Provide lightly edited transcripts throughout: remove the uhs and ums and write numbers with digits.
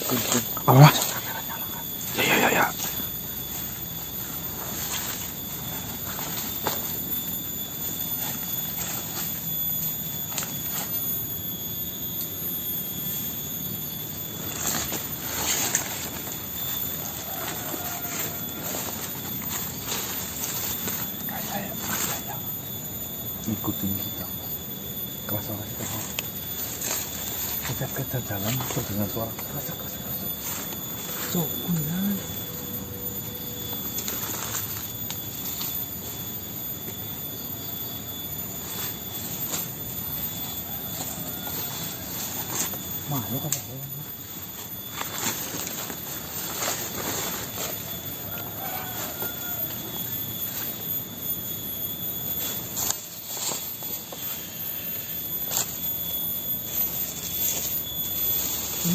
Apa? Ya. Ikutin kita. Kerasa kita. Kita jalan terdengar suara kerasa. Cok, beneran. Makhluk apa ya?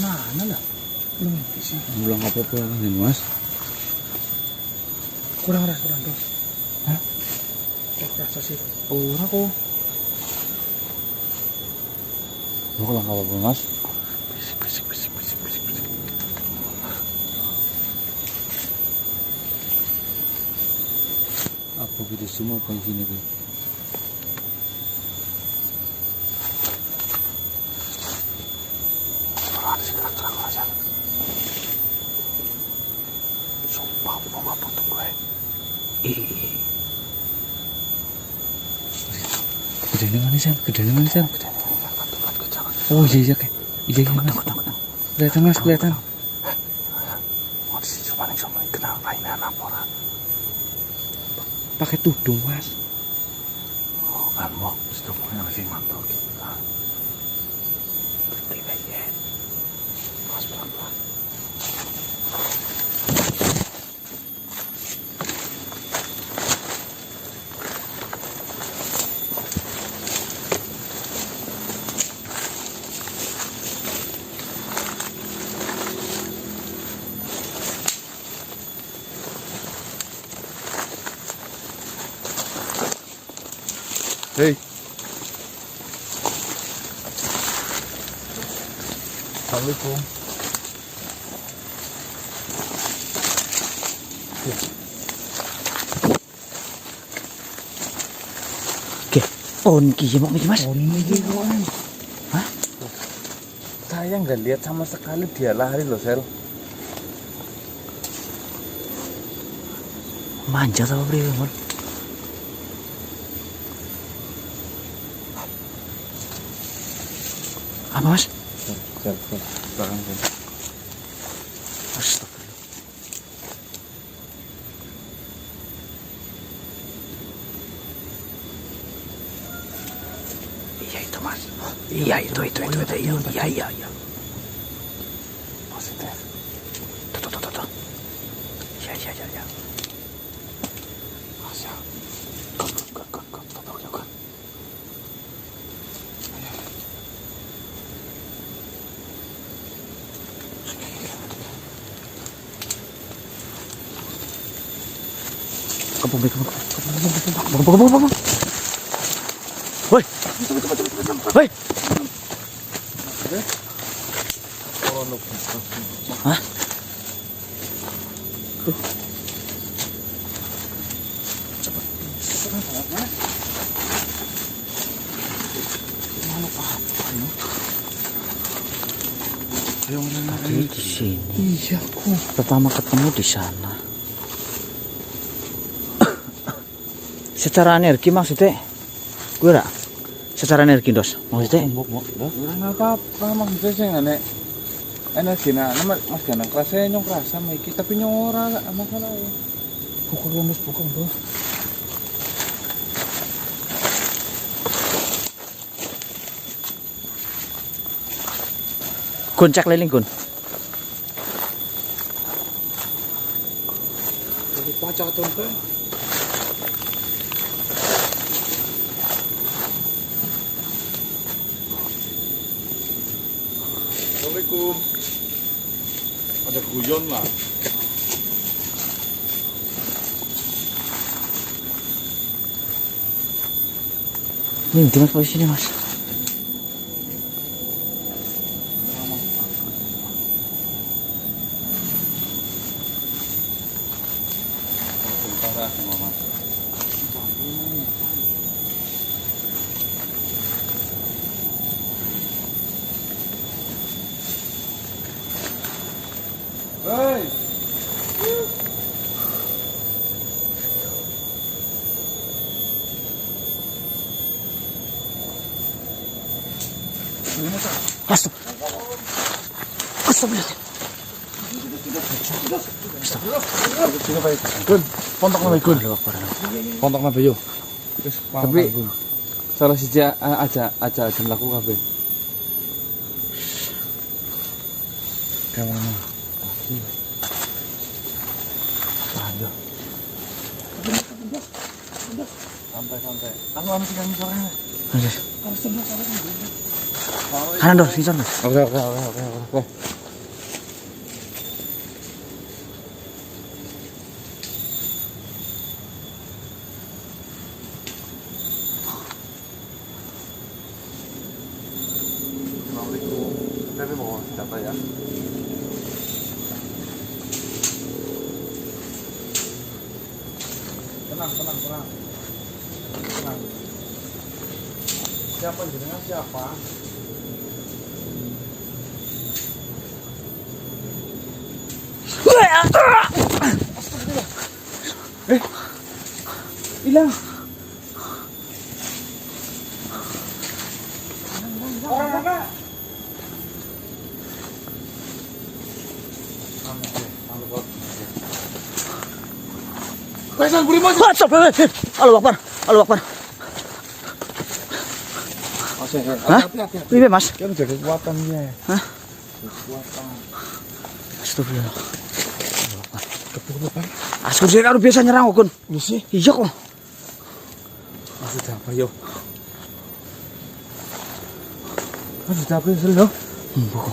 Mana lah? Belum sih. Belum apa-apa nih, Mas. Kurang ras. Hah? Rasa sih. Ora kok. Lu kalau nggak apa-apa, Mas. Bisik. Apa gitu semua apa di sini, Bi? Gerak aja. Sumpah, gua nggak butuh gue. Gede mana sih? Oh iya kayak. Iya Mas. Kelihatan Mas, kelihatan. Mau di sini cuma kenal lainnya laporan. Pakai tudung, Mas. Oh kan mau situ mau yang masih mantau kita. Berhenti aja. Mas pelan-pelan. Hei. Assalamualaikum. Oke, on ki mau Mas. Oh ini kawan. Hah? Saya nggak lihat sama sekali dia lari loh, Sel. Manja sama priwe, Mon. Apa, Mas? Sel. Belakang, Sel. Astagfirullah. Iya itu, Mas. Iya itu. Iya. Positif. Tuh. Iya. Masya. Kok. Kampung. Woi. Hah? Tadi di sini. Iya, kok. Pertama ketemu di sana. Secara energi maksudnya, gue rak. Secara energi dos, maksudnya. Ora apa-apa, maksudnya saya nggak nek energi mas ganang kerasa nyong kerasa iki tapi nyong ora masalah ya. Bukan bos. Gun cek liling gun. Jadi pacak tuh kan. Assalamualaikum. Ada guyon lah. Ini di Mas posisinya Mas. marah sama Mas. Hei. Astagfirullah. Sini baik. Gun, pontok nabe Gun. Pontok nabe yo. Tapi salah siji aja mlaku kabeh. Kamu. Ayo. Santai. Anu sing kami sore. Kanan dong, sini sana. Oke. Assalamualaikum. Tapi mau data ya. Tenang. Siapa jenengan siapa? Hilang. Orang mana? Faisal beri mas. Allahu Akbar. Hah? Piye, Mas? Kan jaga kekuatan ya. Hah? Kekuatan. Astagfirullah. Keputusan. Askur sih karo biasa nyerang Gun. Misi. Iya kok. Maksud apa yo? Maksud apa selo? Buku.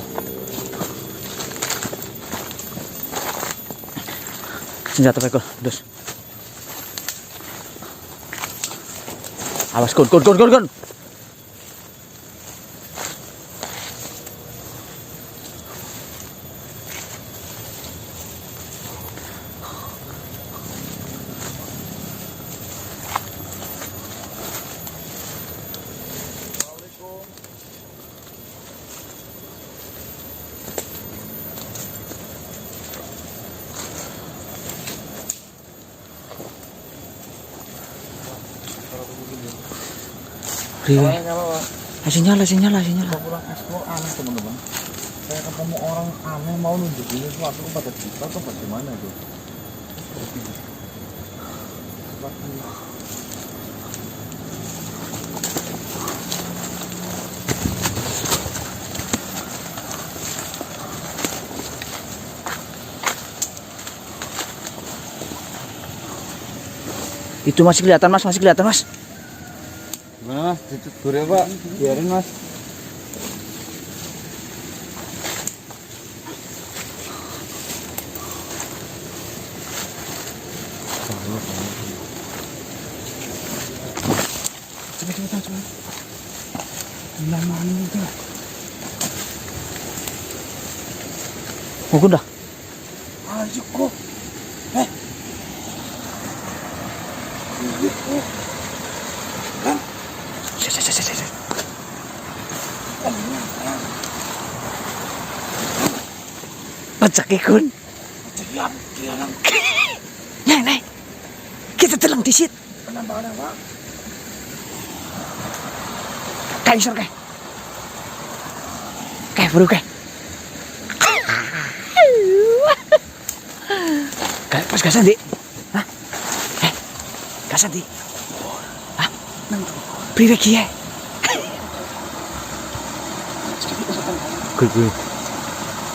Senjata pekol, dos. Awas Gun. Sinyala. Pulang ekspor aneh teman-teman. Saya ketemu orang aneh mau nunjukin sesuatu kepada kita atau bagaimana itu? Itu masih kelihatan Mas. Gimana Mas? Ditutur ya Pak? Biarin Mas. Coba. Lama juga. Gun dah. Ayo kok. Pecah Gun. Nih. Kita telang di sit. Kenapa? Kayak isor kayak. Kayak bro kayak. Kayak pas gasan di. Hah? Gasan di. Hah? Priwe kiye. Gue.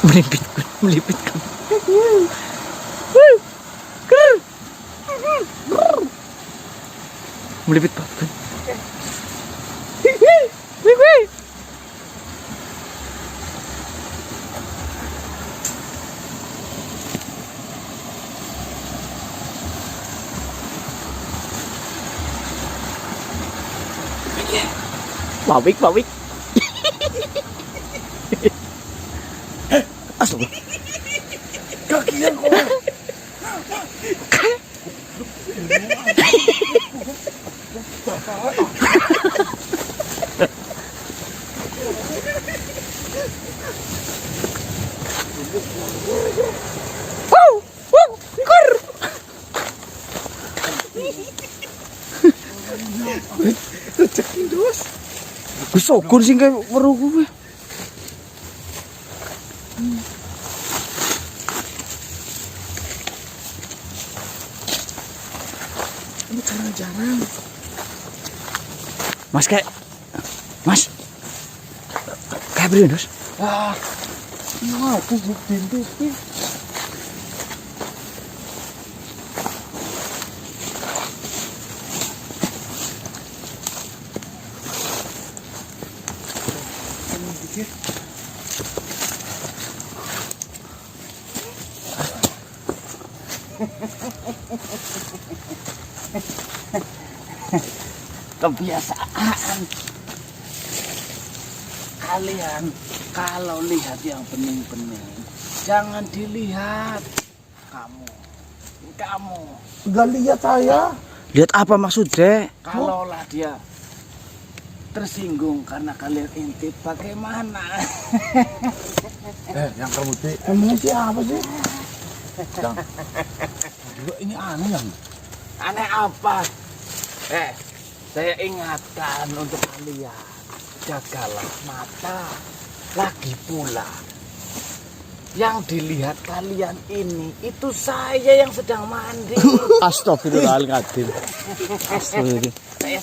Melipit kan. Melipit banget. Pawik. Astagfirullah. Kaki yang kok. Rezeki dos. Wis sokon sing kaya weruh kuwi. Ini jarang-jarang. Mas kayak Mas. Kayak beri dos. Ah, iya tuh bintu sih. Kebiasaan kalian kalau lihat yang bening-bening jangan dilihat. Kamu Enggak lihat saya. Lihat apa maksudnya? kalaulah dia tersinggung karena kalian intip bagaimana? Yang kamu emangnya siapa sih? Yang ini aneh yang. Aneh apa? Saya ingatkan untuk kalian, jagalah mata. Lagi pula yang dilihat kalian ini itu saya yang sedang mandi. Astagfirullahaladzim. Astagfirullah. Saya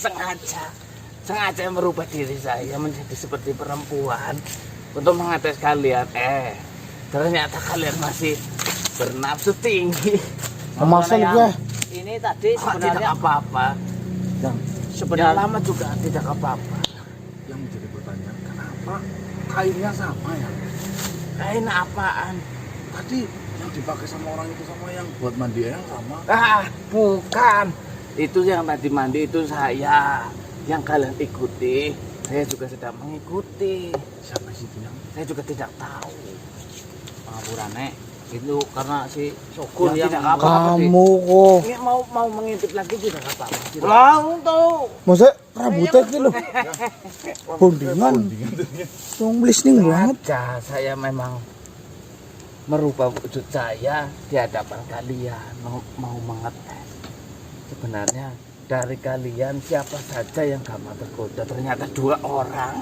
sengaja merubah diri saya menjadi seperti perempuan untuk mengates kalian. Ternyata kalian masih bernafsu tinggi. Masal Yang gue. ini tadi sebenarnya apa-apa. Yang Sebenarnya lama juga tidak apa-apa. yang menjadi pertanyaan, kenapa kainnya sama ya? Kain apaan? Tadi yang dipakai sama orang itu sama yang buat mandi yang sama. Bukan. Itu yang tadi mandi itu saya. Yang kalian ikuti, saya juga sedang mengikuti. Siapa sih itu yang? Saya juga tidak tahu. Pengapurannya Itu karena si Sokun Ya, yang tidak apa-apa sih. Kamu kok. Ini mau mengintip lagi tidak apa-apa. Mau tuh. Masa rambutnya gitu loh. Bondingan. Yang listening banget. Sengaja saya memang merubah wujud saya di hadapan kalian, mau mengetes. Sebenarnya dari kalian siapa saja yang gampang tergoda? Ternyata 2 orang.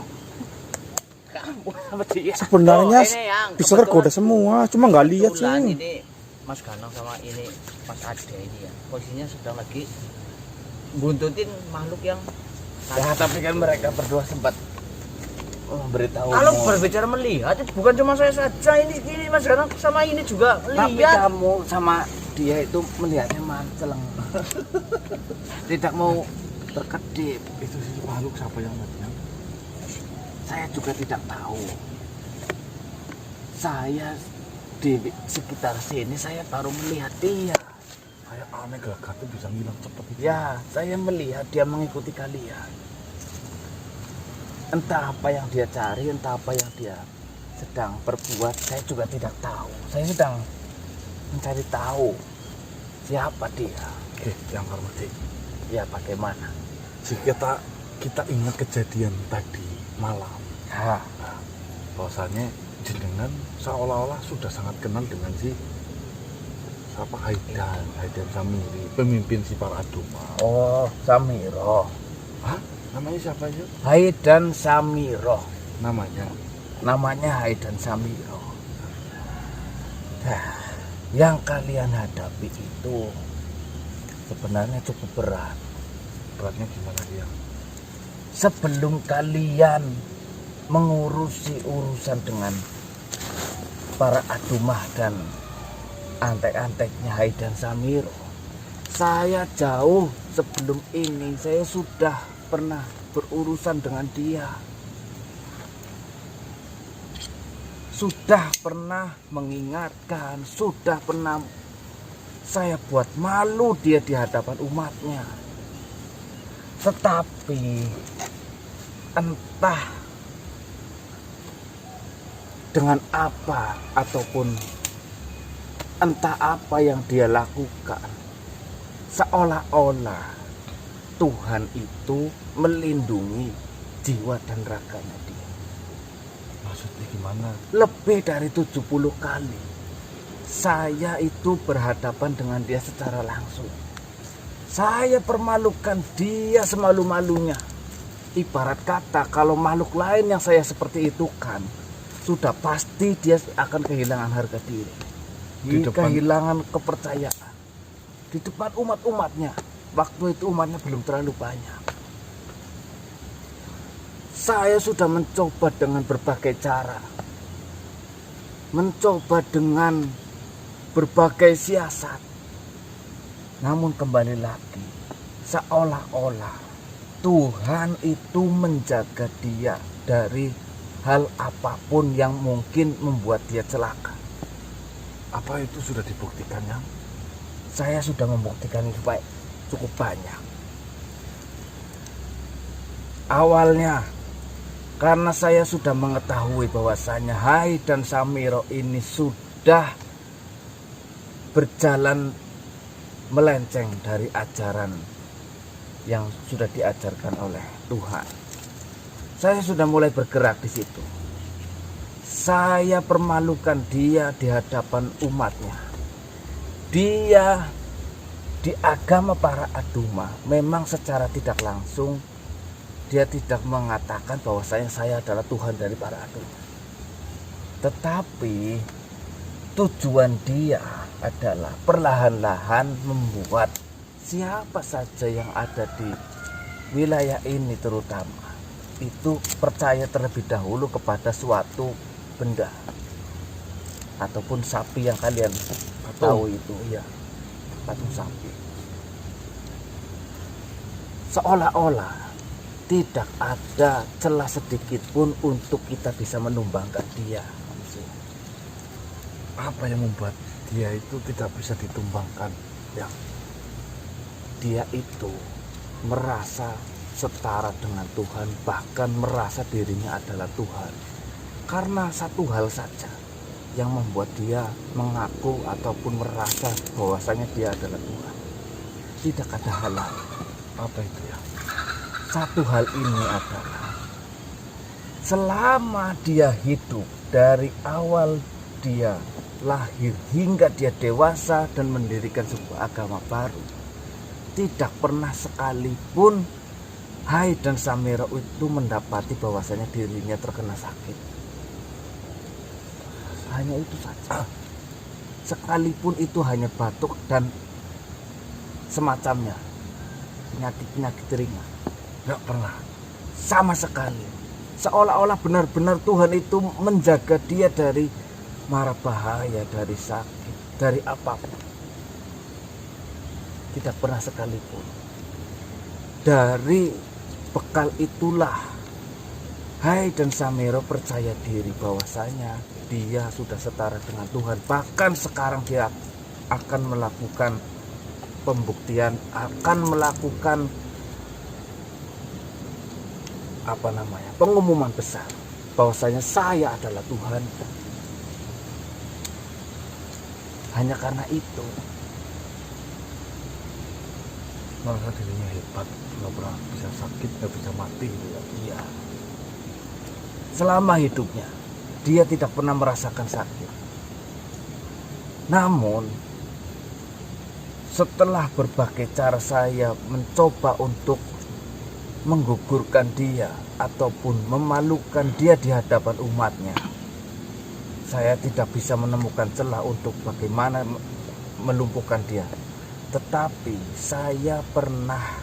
Kamu sama dia. Sebenarnya ini yang bisa tergoda semua, cuma nggak lihat Kebetulan sih. ini Mas Ganang sama ini Mas Ade ini ya. Posisinya sedang lagi buntutin makhluk yang Ya, tapi kan mereka berdua sempat memberitahu. kalau berbicara melihat itu bukan cuma saya saja, ini Mas Ganang sama ini juga Tapi lihat. kamu sama dia itu melihatnya manceleng. Tidak mau terkedip. Itu sih makhluk siapa yang mati? Saya juga tidak tahu. Saya di sekitar sini saya baru melihat dia. Kayak aneh gelagat tuh bisa ngilang cepet gitu. Ya, saya melihat dia mengikuti kalian. Entah apa yang dia cari, entah apa yang dia sedang perbuat, saya juga tidak tahu. Saya sedang mencari tahu siapa dia. Oke, yang hormati. Ya, bagaimana? Jika kita ingat kejadian tadi malam, Ya, bahwasanya jenengan seolah-olah sudah sangat kenal dengan si siapa Haidan Samiri, pemimpin si para Aduma. oh, Samiro. Hah? Namanya siapa aja? Haidan Samiro. Namanya. Namanya Haidan Samiro. Nah, yang kalian hadapi itu sebenarnya cukup berat. Beratnya gimana dia? Sebelum kalian mengurusi urusan dengan para Adumah dan antek-anteknya Haidan Samiro, saya jauh sebelum ini saya sudah pernah berurusan dengan dia. Sudah pernah mengingatkan, sudah pernah saya buat malu dia di hadapan umatnya. Tetapi entah dengan apa ataupun entah apa yang dia lakukan, seolah-olah Tuhan itu melindungi jiwa dan raganya dia. Maksudnya gimana? Lebih dari 70 kali saya itu berhadapan dengan dia secara langsung. Saya permalukan dia semalu-malunya. Ibarat kata kalau makhluk lain yang saya seperti itu kan, sudah pasti dia akan kehilangan harga diri, kehilangan kepercayaan di depan umat-umatnya. Waktu itu umatnya belum terlalu banyak. Saya sudah mencoba dengan berbagai cara, mencoba dengan berbagai siasat. Namun kembali lagi, seolah-olah Tuhan itu menjaga dia dari hal apapun yang mungkin membuat dia celaka. Apa itu sudah dibuktikan, Yang? Saya sudah membuktikan itu cukup banyak. Awalnya karena saya sudah mengetahui bahwasanya Hai dan Samiro ini sudah berjalan melenceng dari ajaran yang sudah diajarkan oleh Tuhan. Saya sudah mulai bergerak di situ. Saya permalukan dia di hadapan umatnya. Dia di agama para Aduma memang secara tidak langsung dia tidak mengatakan bahwa saya adalah Tuhan dari para Aduma. Tetapi tujuan dia adalah perlahan-lahan membuat siapa saja yang ada di wilayah ini terutama itu percaya terlebih dahulu kepada suatu benda ataupun sapi yang kalian tahu itu, ya, patung sapi. Seolah-olah tidak ada celah sedikit pun untuk kita bisa menumbangkan dia. Apa yang membuat dia itu tidak bisa ditumbangkan, Yang? Dia itu merasa setara dengan Tuhan, bahkan merasa dirinya adalah Tuhan. Karena satu hal saja yang membuat dia mengaku ataupun merasa bahwasanya dia adalah Tuhan. Tidak ada hal lain. Apa itu, Yang? Satu hal ini adalah selama dia hidup dari awal dia lahir hingga dia dewasa dan mendirikan sebuah agama baru, tidak pernah sekalipun Hai dan Samiro itu mendapati bahwasanya dirinya terkena sakit. Hanya itu saja. Sekalipun itu hanya batuk dan semacamnya, penyakit-penyakit ringan, Nggak pernah. sama sekali. Seolah-olah benar-benar Tuhan itu menjaga dia dari mara bahaya, dari sakit, dari apapun. Tidak pernah sekalipun. Dari bekal itulah Hai dan Samiro percaya diri bahwasanya dia sudah setara dengan Tuhan. Bahkan sekarang dia akan melakukan pembuktian, akan melakukan pengumuman besar bahwasanya saya adalah Tuhan. Hanya karena itu Merasa dirinya hebat, nggak pernah bisa sakit, nggak bisa mati, ya. iya, selama hidupnya dia tidak pernah merasakan sakit. Namun setelah berbagai cara saya mencoba untuk menggugurkan dia ataupun memalukan dia di hadapan umatnya, saya tidak bisa menemukan celah untuk bagaimana melumpuhkan dia. Tetapi saya pernah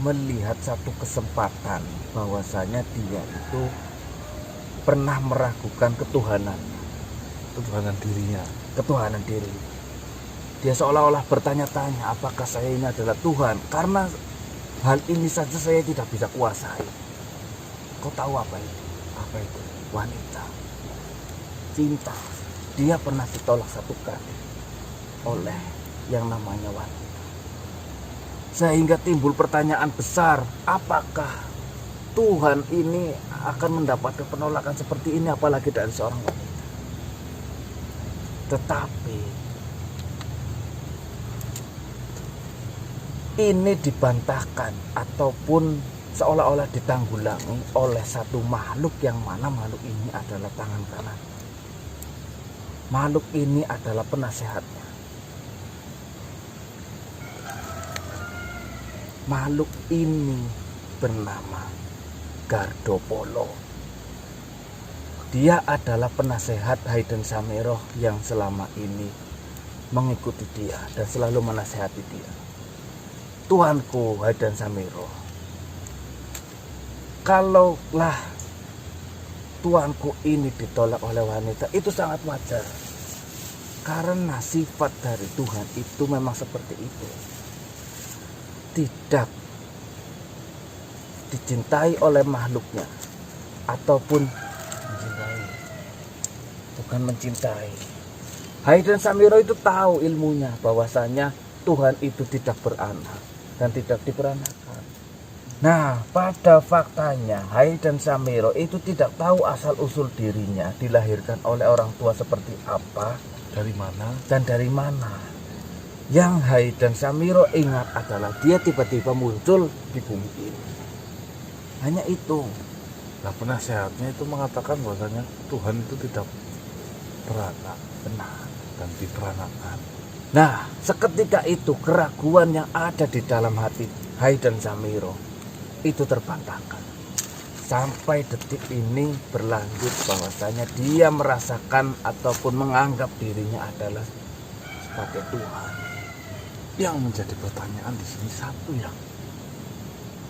melihat satu kesempatan bahwasanya dia itu pernah meragukan ketuhanan diri. Dia seolah-olah bertanya-tanya apakah saya ini adalah Tuhan, karena hal ini saja saya tidak bisa kuasai. Kau tahu apa itu? Apa itu? Wanita, cinta. Dia pernah ditolak satu kali oleh yang namanya wanita, sehingga timbul pertanyaan besar, apakah Tuhan ini akan mendapatkan penolakan seperti ini apalagi dari seorang wanita. Tetapi ini dibantahkan ataupun seolah-olah ditanggulangi oleh satu makhluk yang mana makhluk ini adalah tangan kanan. Makhluk ini adalah penasehatnya. Makhluk ini bernama Gardopolo. Dia adalah penasehat Hayden Sameroh yang selama ini mengikuti dia dan selalu menasehati dia. Tuanku Hayden Sameroh, kalaulah tuanku ini ditolak oleh wanita, itu sangat wajar. Karena sifat dari Tuhan itu memang seperti itu. Tidak dicintai oleh makhluknya ataupun mencintai. bukan mencintai. Hayden Sameroh itu tahu ilmunya bahwasanya Tuhan itu tidak beranak dan tidak diperanakan. Nah, pada faktanya Hayden Sameroh itu tidak tahu asal usul dirinya dilahirkan oleh orang tua seperti apa, Dari mana? dan dari mana. Yang Hayden Sameroh ingat adalah dia tiba-tiba muncul di bumi ini. Hanya itu. Nah, penasehatnya itu mengatakan bahwasanya Tuhan itu tidak beranak Benar. dan diperanakan. Nah, seketika itu keraguan yang ada di dalam hati Hayden Sameroh itu terbantahkan. Sampai detik ini berlanjut bahwasanya dia merasakan ataupun menganggap dirinya adalah sebagai Tuhan. Yang menjadi pertanyaan di sini satu ya,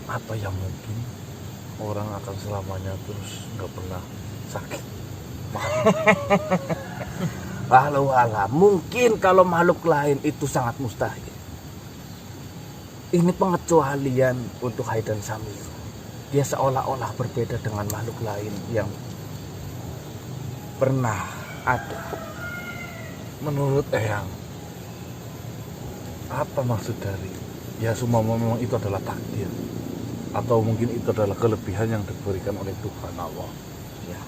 apa yang mungkin orang akan selamanya terus nggak pernah sakit? Walau mungkin kalau makhluk lain itu sangat mustahil. Ini pengecualian untuk Hayden Sameroh. Dia seolah-olah berbeda dengan makhluk lain yang pernah ada. Menurut Eyang, apa maksud dari ya semua memang itu adalah takdir, atau mungkin itu adalah kelebihan yang diberikan oleh Tuhan Allah? Ya,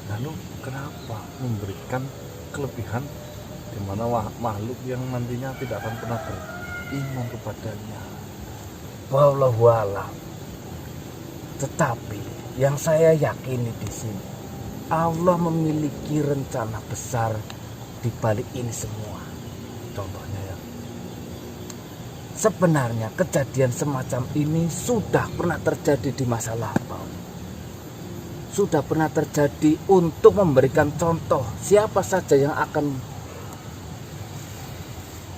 Lalu kenapa memberikan kelebihan di mana makhluk yang nantinya tidak akan pernah beriman kepadanya? wallahu a'lam. Tetapi yang saya yakini di sini, Allah memiliki rencana besar di balik ini semua. Contohnya ya, Sebenarnya kejadian semacam ini sudah pernah terjadi di masa lampau. Sudah pernah terjadi untuk memberikan contoh siapa saja yang akan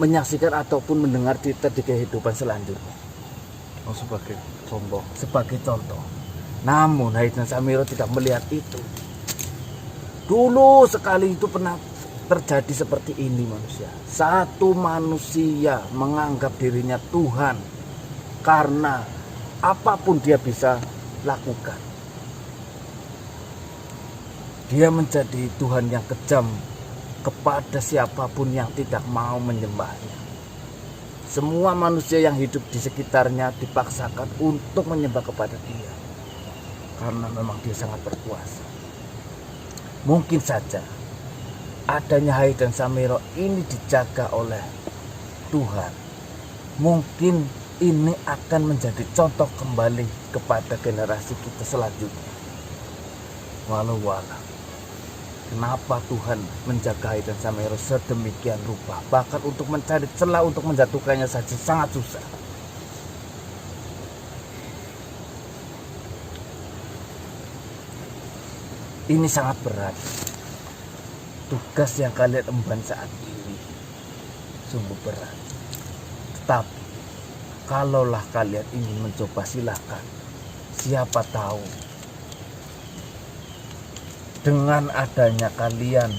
menyaksikan ataupun mendengar cerita di kehidupan selanjutnya. sebagai contoh. Sebagai contoh. Namun Hayden Sameroh tidak melihat itu. Dulu sekali itu pernah terjadi seperti ini manusia. Satu manusia menganggap dirinya Tuhan karena apapun dia bisa lakukan. Dia menjadi Tuhan yang kejam kepada siapapun yang tidak mau menyembahnya. Semua manusia yang hidup di sekitarnya dipaksakan untuk menyembah kepada dia karena memang dia sangat berkuasa. Mungkin saja adanya Hayden Sameroh ini dijaga oleh Tuhan. Mungkin ini akan menjadi contoh kembali kepada generasi kita selanjutnya. Walau kenapa Tuhan menjaga Hayden Sameroh sedemikian rupa, bahkan untuk mencari celah untuk menjatuhkannya saja sangat susah. Ini sangat berat. Tugas yang kalian emban saat ini sungguh berat. Tetapi kalaulah kalian ingin mencoba, silakan. Siapa tahu dengan adanya kalian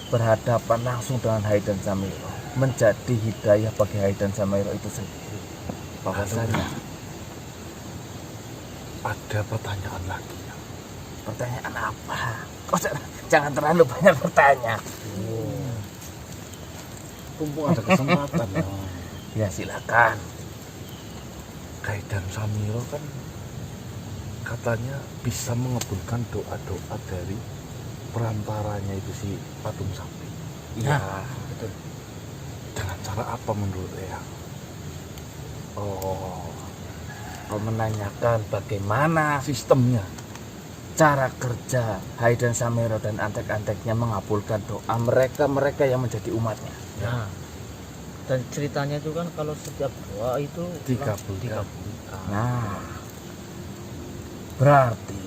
berhadapan langsung dengan Hayden Sameroh menjadi hidayah bagi Hayden Sameroh itu sendiri. Bahwasanya Ada pertanyaan lagi ya. pertanyaan apa? Oh, jangan terlalu banyak bertanya. Mumpung ada kesempatan ya. Ya silakan. Hayden Sameroh kan katanya bisa mengabulkan doa-doa dari perantaranya itu si patung sapi. Iya, betul. Dengan cara apa menurut Eyang? Oh, kau menanyakan bagaimana sistemnya, cara kerja Hayden Samiro dan antek-anteknya mengabulkan doa mereka yang menjadi umatnya. Nah, dan ceritanya itu kan kalau setiap doa itu Dikabulkan. Nah, berarti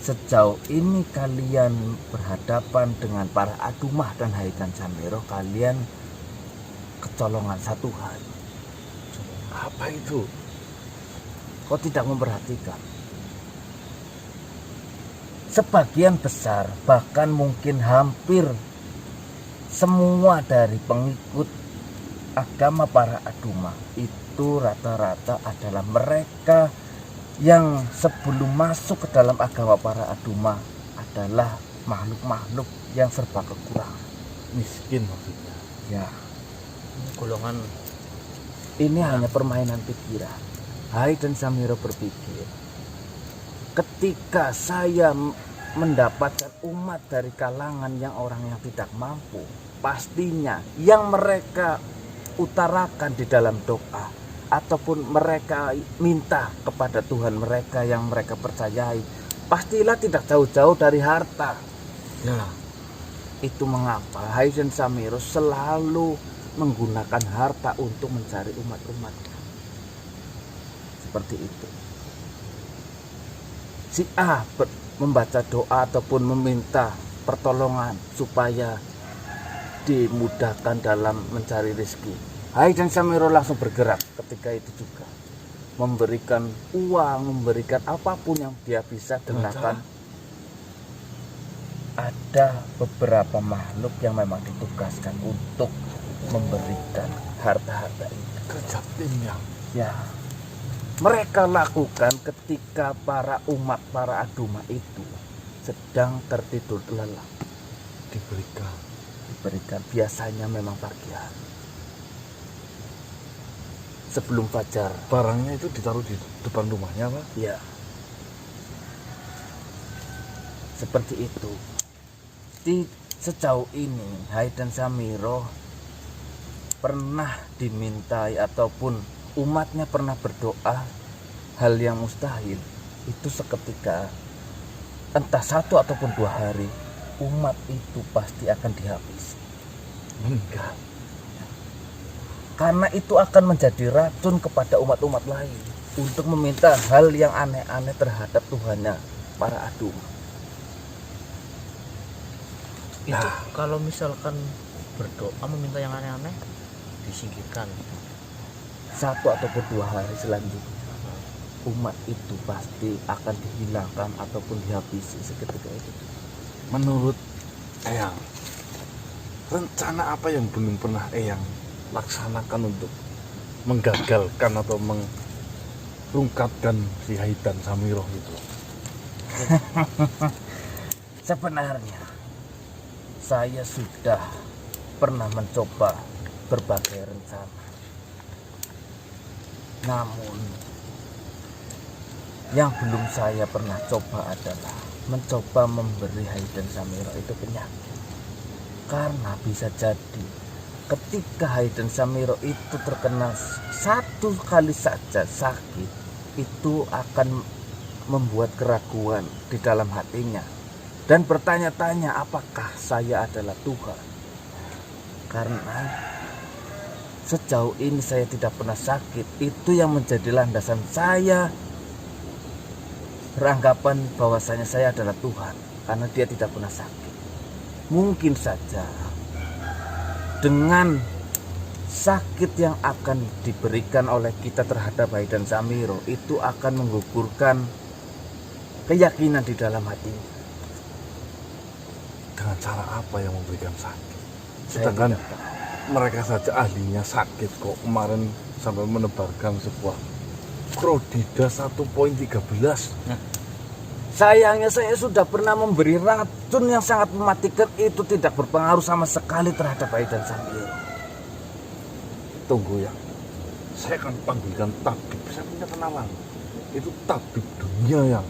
sejauh ini kalian berhadapan dengan para Adumah dan Hayden Samiro, kalian kecolongan satu hal. Apa itu? Kau tidak memperhatikan. Sebagian besar, bahkan mungkin hampir semua dari pengikut agama para Adumah itu rata-rata adalah mereka yang sebelum masuk ke dalam agama para Adumah adalah makhluk-makhluk yang serba kekurangan. Miskin maksudnya. Ya, golongan ini hanya permainan pikiran. Hayden Samiro berpikir, ketika saya mendapatkan umat dari kalangan yang orang yang tidak mampu, pastinya yang mereka utarakan di dalam doa ataupun mereka minta kepada Tuhan mereka yang mereka percayai, pastilah tidak jauh-jauh dari harta. Ya, Itu mengapa Hayden Samiro selalu menggunakan harta untuk mencari umat-umatnya. Seperti itu. Si A membaca doa ataupun meminta pertolongan supaya dimudahkan dalam mencari rezeki. Hayden Samiro langsung bergerak ketika itu juga, memberikan uang, memberikan apapun yang dia bisa dengarkan. Ada beberapa makhluk yang memang ditugaskan untuk memberikan harta-harta ini. kerja tim ya. Ya, mereka lakukan ketika para umat, para Adumah itu sedang tertidur lelap. Diberikan biasanya memang pagi hari. Sebelum fajar. Barangnya itu ditaruh di depan rumahnya, Pak. Ya, seperti itu. Sejauh ini Hayden Samiro pernah dimintai ataupun umatnya pernah berdoa hal yang mustahil, itu seketika, entah 1 ataupun 2 hari, umat itu pasti akan dihabisi. Meninggal. Karena itu akan menjadi racun kepada umat-umat lain untuk meminta hal yang aneh-aneh terhadap Tuhannya para Adumah. itu kalau misalkan berdoa meminta yang aneh-aneh disingkirkan. 1 ataupun 2 hari selanjutnya umat itu pasti akan dihilangkan ataupun dihabisi seketika itu. Menurut Eyang, rencana apa yang belum pernah Eyang laksanakan untuk menggagalkan atau merungkapkan si Hayden Samiro itu? Sebenarnya saya sudah pernah mencoba berbagai rencana. Namun yang belum saya pernah coba adalah mencoba memberi Hayden Samiro itu penyakit. Karena bisa jadi ketika Hayden Samiro itu terkena 1 kali saja sakit, itu akan membuat keraguan di dalam hatinya dan bertanya-tanya apakah saya adalah Tuhan. Karena sejauh ini saya tidak pernah sakit, itu yang menjadi landasan saya beranggapan bahwasanya saya adalah Tuhan, karena dia tidak pernah sakit. Mungkin saja dengan sakit yang akan diberikan oleh kita terhadap Hayden Samiro itu akan menggugurkan keyakinan di dalam hatinya. Dengan cara apa yang memberikan sakit? Saya Sedangkan tidak tahu. mereka saja ahlinya sakit kok. Kemarin sampai menebarkan sebuah Crodida 1.13. Sayangnya saya sudah pernah memberi racun yang sangat mematikan, itu tidak berpengaruh sama sekali terhadap Hayden Samiro. Tunggu ya, saya akan panggilkan tabib. Saya punya kenalan, itu tabib dunia yang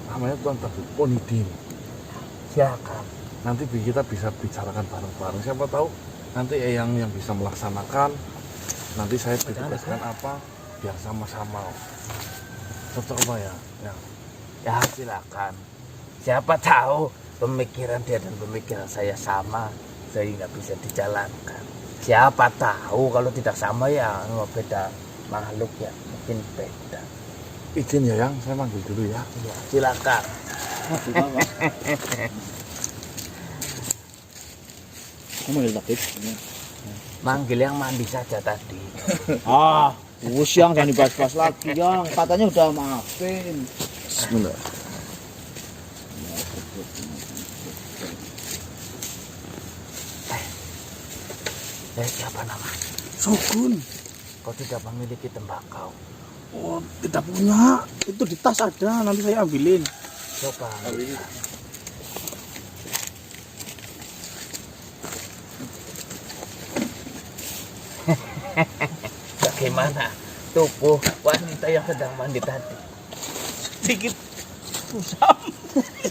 namanya Tuan Tabib Ponidin. Silakan. Nanti kita bisa bicarakan bareng-bareng. Siapa tahu nanti yang bisa melaksanakan. Nanti saya ditugaskan apa, biar sama-sama coba ya. Ya silakan. Siapa tahu pemikiran dia dan pemikiran saya sama sehingga bisa dijalankan. Siapa tahu kalau tidak sama ya beda makhluk ya mungkin beda. Izin ya Yang, saya manggil dulu ya. Ya, silakan. Kamu manggil Tabib? Manggil yang mandi saja tadi. Ah, Yang jangan dibahas-bahas lagi Yang. Katanya udah maafin. Bismillah. Siapa nama? Shogun. Kau tidak memiliki tembakau. Oh, tidak punya. Itu di tas ada, nanti saya ambilin. Coba. Bagaimana tubuh wanita yang sedang mandi tadi? Sedikit usam.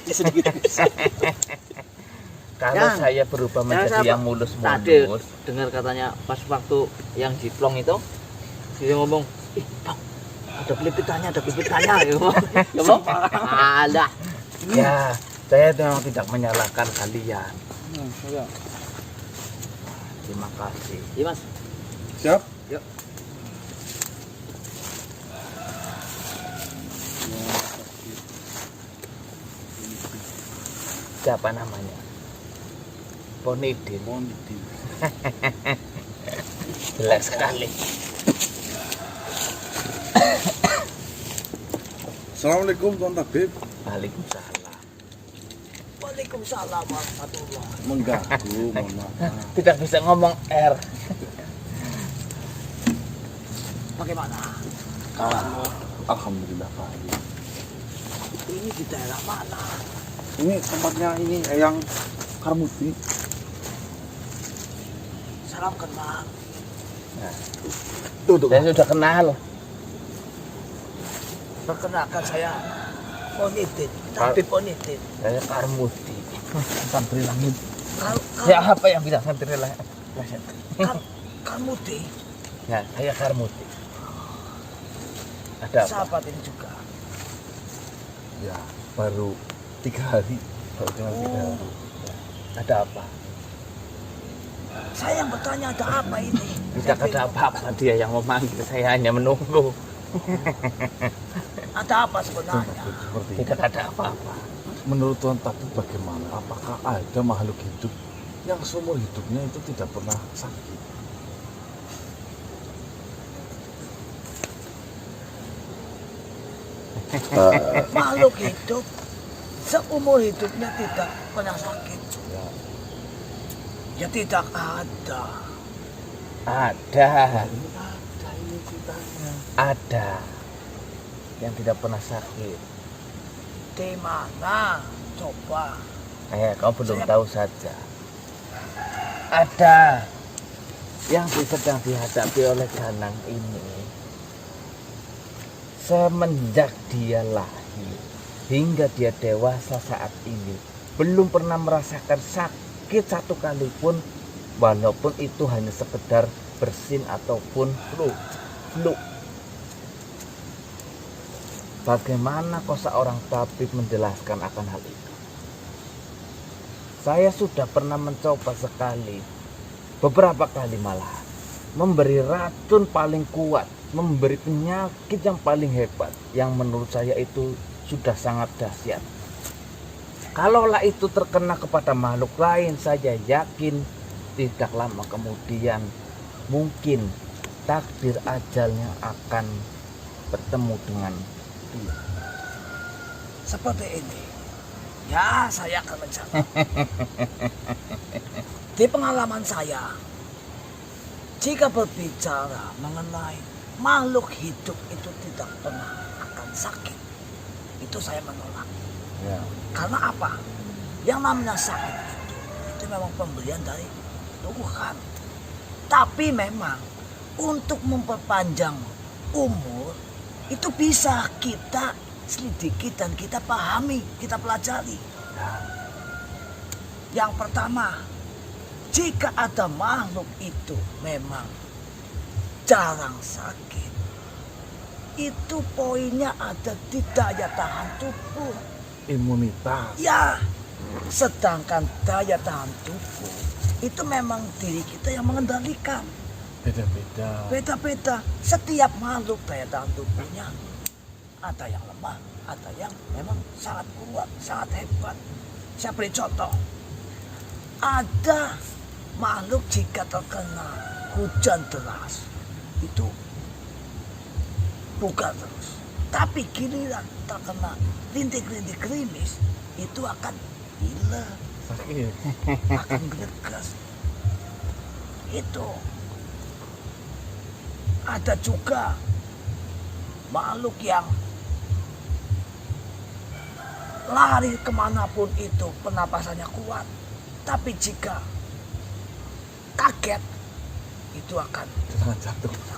Sedikit usam. Kalau Yang- saya berubah menjadi siapa? yang Tadi mulus-mulus, dengar katanya pas waktu yang jiplong itu, dia ngomong, Bang, ada pelipitannya. Ya, Bang. Ya, Bang. Alah. ya saya memang tidak menyalahkan kalian. Terima kasih. Iya, Mas. Siap? Yuk. Siapa namanya? Ponidin. Jelek sekali. Assalamualaikum Tuan Tabib. Waalaikumsalam. Waalaikumsalam warahmatullahi. Mengganggu, mohon maaf. Tidak bisa ngomong R. Bagaimana? Alhamdulillah baik. Ini di daerah mana? Ini tempatnya ini Eyang Karmuti. Salam kenal. Duduk. Saya sudah kenal. Perkenalkan saya Ponidin, Tabib Ponidin. Saya Karmuti. Santri langit. Kal- Ya apa yang bilang santri langit? Karmuti, Ya, saya Karmuti. Ada apa? sahabat ini juga. Ya, baru 3 hari. Baru cuma 3 hari. Ya. Ada apa? Saya yang bertanya ada apa ini? Tidak ada apa-apa, dia yang memanggil, saya hanya menunggu. Ada apa sebenarnya? Seperti ini. Tidak ada apa-apa. Menurut Tuan Tabib bagaimana? Apakah ada makhluk hidup yang seumur hidupnya itu tidak pernah sakit? Makhluk hidup seumur hidupnya tidak pernah sakit. Ya, Ya tidak ada. Ada, ini ada ini ceritanya. ada yang tidak pernah sakit. Di mana? Coba. Kau belum tahu saja. Ada yang sedang dihadapi oleh Ganang ini semenjak dia lahir hingga dia dewasa saat ini belum pernah merasakan sakit satu kali pun, walaupun itu hanya sekedar bersin ataupun flu. Bagaimana kau seorang tabib menjelaskan akan hal itu? Saya sudah pernah mencoba sekali, beberapa kali malah, memberi racun paling kuat, memberi penyakit yang paling hebat, yang menurut saya itu sudah sangat dahsyat. Kalaulah itu terkena kepada makhluk lain, saya yakin tidak lama kemudian mungkin takdir ajalnya akan bertemu dengan dia. Seperti ini. Ya, saya akan mencatat. Di pengalaman saya, jika berbicara mengenai makhluk hidup itu tidak pernah akan sakit, itu saya menolak. Ya. Karena apa? Yang namanya sakit itu memang pemberian dari Tuhan. Tapi memang untuk memperpanjang umur itu bisa kita selidiki dan kita pahami, kita pelajari. Yang pertama, jika ada makhluk itu memang jarang sakit, itu poinnya ada di daya tahan tubuh. Imunitas. Ya, sedangkan daya tahan tubuh itu memang diri kita yang mengendalikan. Beda-beda. Beda-beda. Setiap makhluk daya tahan tubuhnya ada yang lemah, ada yang memang sangat kuat, sangat hebat. Saya beri contoh. Ada makhluk jika terkena hujan deras itu buka terus. Tapi giliran terkena rintik-rintik gerimis itu akan hilang, Sakit. akan gegas. Itu ada juga makhluk yang lari kemanapun itu penapasannya kuat, tapi jika kaget itu akan Jangan jatuh.